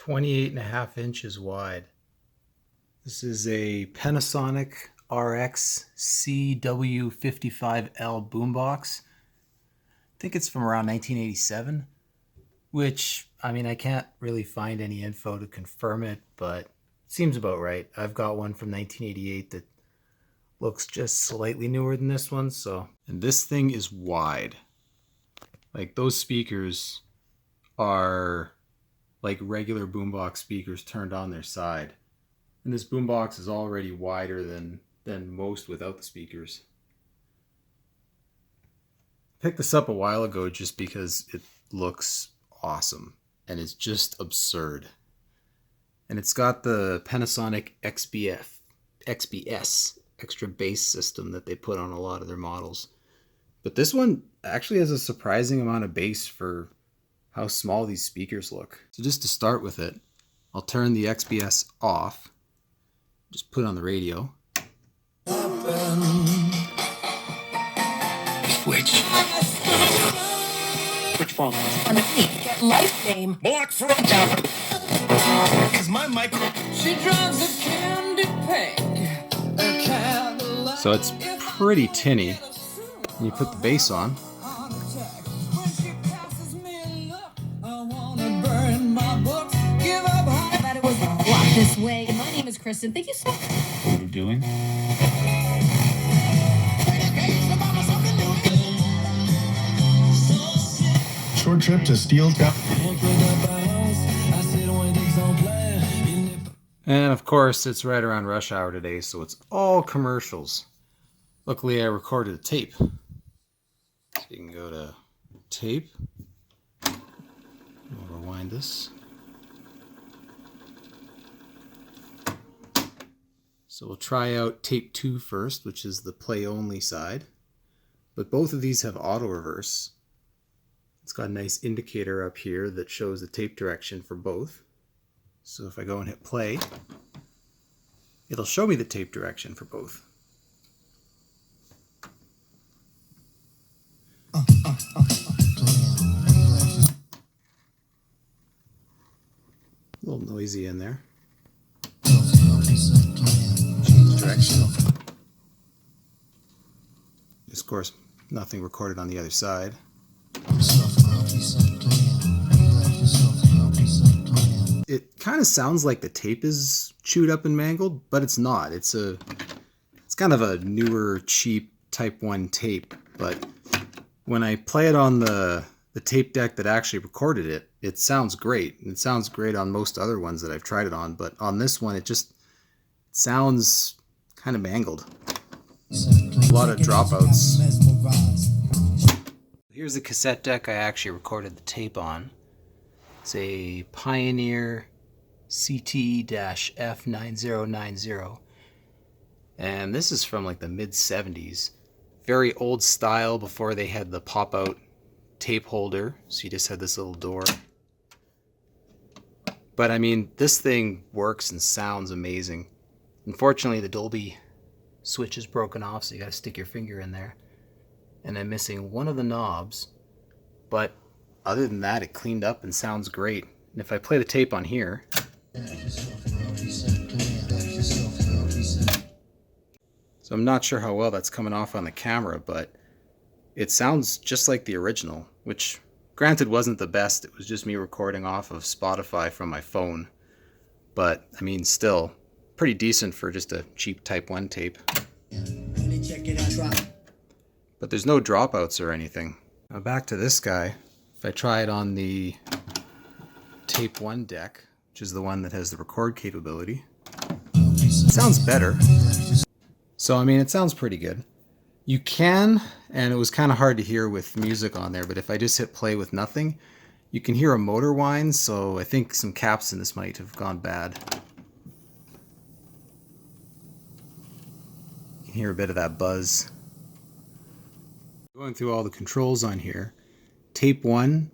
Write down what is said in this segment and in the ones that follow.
28.5 inches wide. This is a Panasonic RX-CW55L Boombox. I think it's from around 1987, which, I mean, I can't really find any info to confirm it, but it seems about right. I've got one from 1988 that looks just slightly newer than this one, so. And this thing is wide. Like, those speakers are like regular boombox speakers turned on their side. And this boombox is already wider than most without the speakers. I picked this up a while ago just because it looks awesome and it's just absurd. And it's got the Panasonic XBS extra bass system that they put on a lot of their models. But this one actually has a surprising amount of bass for how small these speakers look. So just to start with it, I'll turn the XBS off. Just put it on the radio. Which phone? Life name. Black front. Cause my micro. She drives a candy pig. So it's pretty tinny. And you put the bass on. This way. My name is Kristen. Thank you so much. What are you doing? Short trip to Steel Town. And of course, it's right around rush hour today, so it's all commercials. Luckily, I recorded a tape. So you can go to tape. We'll rewind this. So we'll try out tape 2 first, which is the play only side. But both of these have auto reverse. It's got a nice indicator up here that shows the tape direction for both. So if I go and hit play, it'll show me the tape direction for both. A little noisy in there. Direction. Of course, nothing recorded on the other side. It kind of sounds like the tape is chewed up and mangled, but it's not. It's kind of a newer, cheap Type 1 tape, but when I play it on the tape deck that actually recorded it, it sounds great. It sounds great on most other ones that I've tried it on, but on this one, it just sounds kind of mangled. A lot of dropouts. Here's the cassette deck I actually recorded the tape on. It's a Pioneer CT-F9090. And this is from like the mid-70s. Very old style before they had the pop-out tape holder. So you just had this little door. But I mean, this thing works and sounds amazing. Unfortunately, the Dolby switch is broken off, so you gotta stick your finger in there. And I'm missing one of the knobs, but other than that, it cleaned up and sounds great. And if I play the tape on here, so I'm not sure how well that's coming off on the camera, but it sounds just like the original, which granted wasn't the best. It was just me recording off of Spotify from my phone. But I mean, still pretty decent for just a cheap Type 1 tape. But there's no dropouts or anything. Now back to this guy. If I try it on the Tape 1 deck, which is the one that has the record capability, it sounds better. So I mean, it sounds pretty good. You can, and it was kind of hard to hear with music on there, but if I just hit play with nothing, you can hear a motor whine, so I think some caps in this might have gone bad. You can hear a bit of that buzz. Going through all the controls on here, Tape 1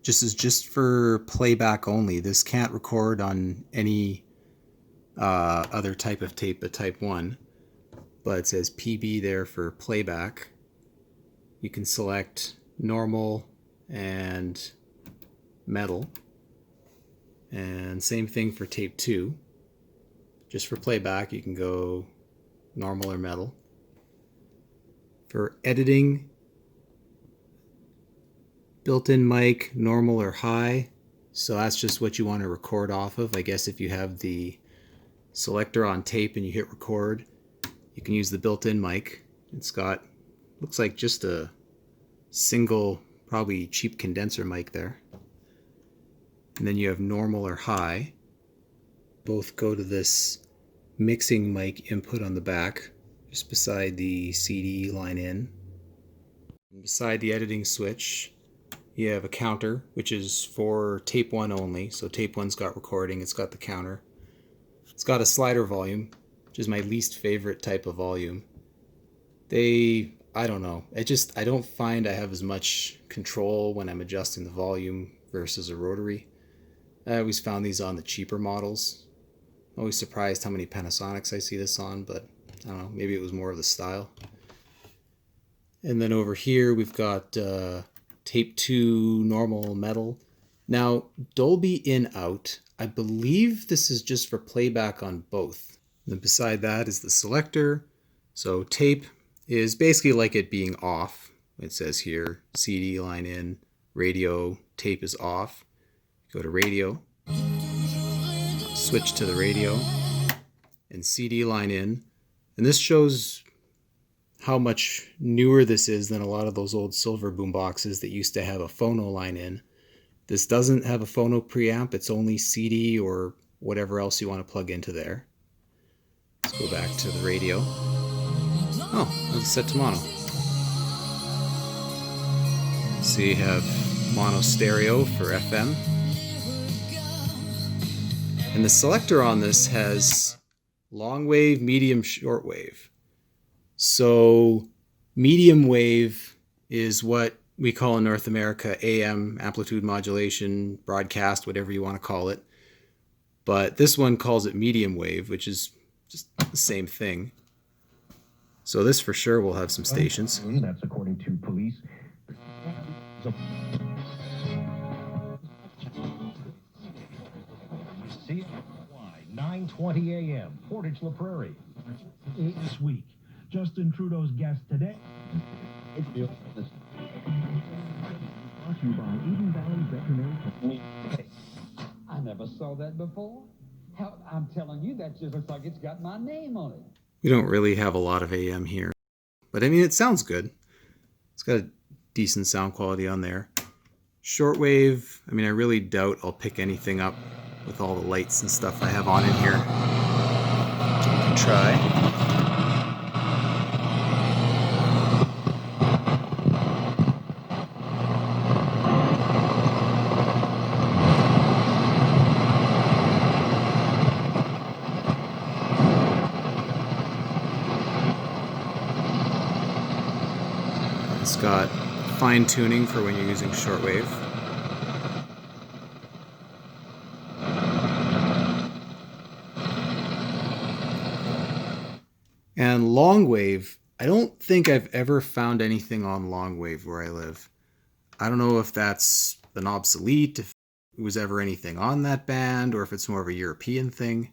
is just for playback only. This can't record on any other type of tape but Type 1. But it says PB there for playback. You can select normal and metal. And same thing for tape 2. Just for playback, you can go normal or metal. For editing, built-in mic, normal or high. So that's just what you want to record off of. I guess if you have the selector on tape and you hit record, you can use the built-in mic. It's got, looks like just a single, probably cheap condenser mic there. And then you have normal or high. Both go to this mixing mic input on the back, just beside the CD line in. And beside the editing switch, you have a counter, which is for tape 1 only. So tape 1's got recording, it's got the counter. It's got a slider volume, which is my least favorite type of volume. I don't know. I don't find I have as much control when I'm adjusting the volume versus a rotary. I always found these on the cheaper models. Always surprised how many Panasonics I see this on, but I don't know, maybe it was more of the style. And then over here we've got tape 2 normal metal. Now, Dolby in-out, I believe this is just for playback on both. And then beside that is the selector. So tape is basically like it being off. It says here, CD line in, radio, tape is off. Go to radio, switch to the radio, and CD line in. And this shows how much newer this is than a lot of those old silver boomboxes that used to have a phono line in. This doesn't have a phono preamp, it's only CD or whatever else you want to plug into there. Let's go back to the radio. Oh, it's set to mono. So you have mono stereo for FM. And the selector on this has long wave, medium, short wave. So medium wave is what we call in North America AM, amplitude modulation, broadcast, whatever you want to call it. But this one calls it medium wave, which is just the same thing. So this for sure will have some stations. That's according to police. CY 9:20 a.m. Portage La Prairie. This week, Justin Trudeau's guest today. Brought to you by Eden Valley Veterinary. I never saw that before. Hell, I'm telling you, that just looks like it's got my name on it. We don't really have a lot of AM here, but I mean, it sounds good. It's got a decent sound quality on there. Shortwave, I mean, I really doubt I'll pick anything up with all the lights and stuff I have on in here. We can try. It's got fine tuning for when you're using shortwave. And long wave, I don't think I've ever found anything on long wave where I live. I don't know if that's been obsolete, if it was ever anything on that band, or if it's more of a European thing.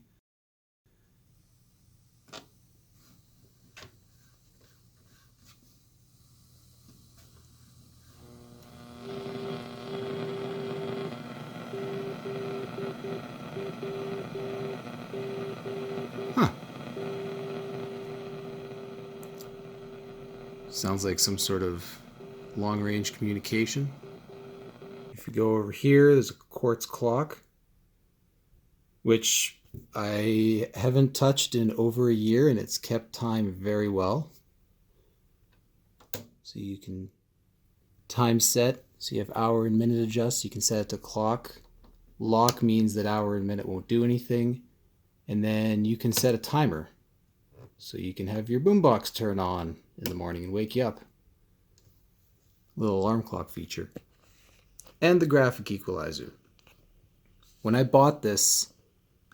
Huh. Sounds like some sort of long-range communication. If you go over here, there's a quartz clock, which I haven't touched in over a year, and it's kept time very well. So you can time set, so you have hour and minute adjust. You can set it to clock. Lock means that hour and minute won't do anything. And then you can set a timer, so you can have your boombox turn on in the morning and wake you up. Little alarm clock feature. And the graphic equalizer. When I bought this,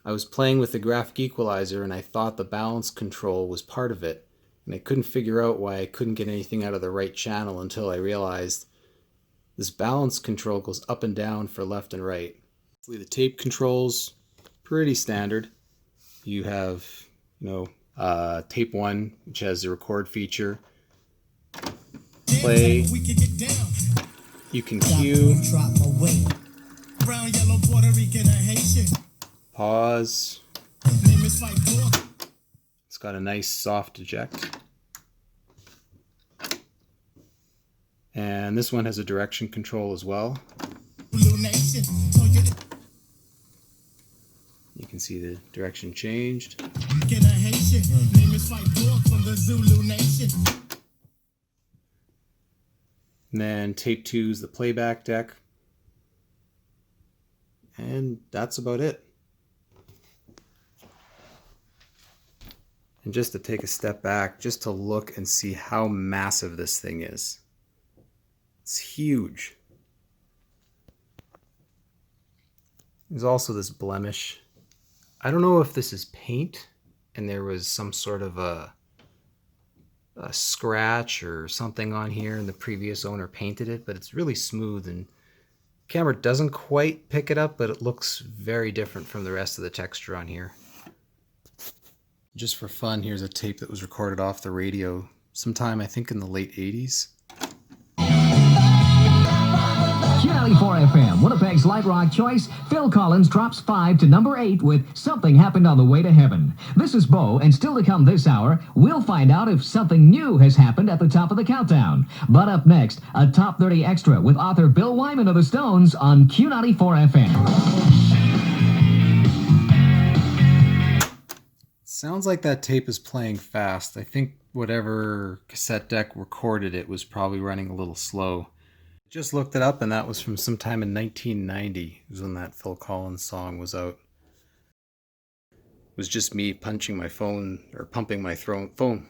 I was playing with the graphic equalizer and I thought the balance control was part of it. And I couldn't figure out why I couldn't get anything out of the right channel until I realized this balance control goes up and down for left and right. The tape controls, pretty standard. You have, tape 1, which has the record feature. Play. You can cue. Pause. It's got a nice soft eject. And this one has a direction control as well. You can see the direction changed. And then tape 2 is the playback deck. And that's about it. And just to take a step back, just to look and see how massive this thing is. It's huge. There's also this blemish. I don't know if this is paint and there was some sort of a scratch or something on here and the previous owner painted it, but it's really smooth and the camera doesn't quite pick it up, but it looks very different from the rest of the texture on here. Just for fun, here's a tape that was recorded off the radio sometime, I think, in the late 80s. Q94 FM, Winnipeg's light rock choice. Phil Collins drops 5 to number 8 with Something Happened on the Way to Heaven. This is Bo, and still to come this hour, we'll find out if something new has happened at the top of the countdown. But up next, a Top 30 Extra with author Bill Wyman of the Stones on Q94 FM. Sounds like that tape is playing fast. I think whatever cassette deck recorded it was probably running a little slow. Just looked it up and that was from sometime in 1990. It was when that Phil Collins song was out. It was just me punching my phone or pumping my phone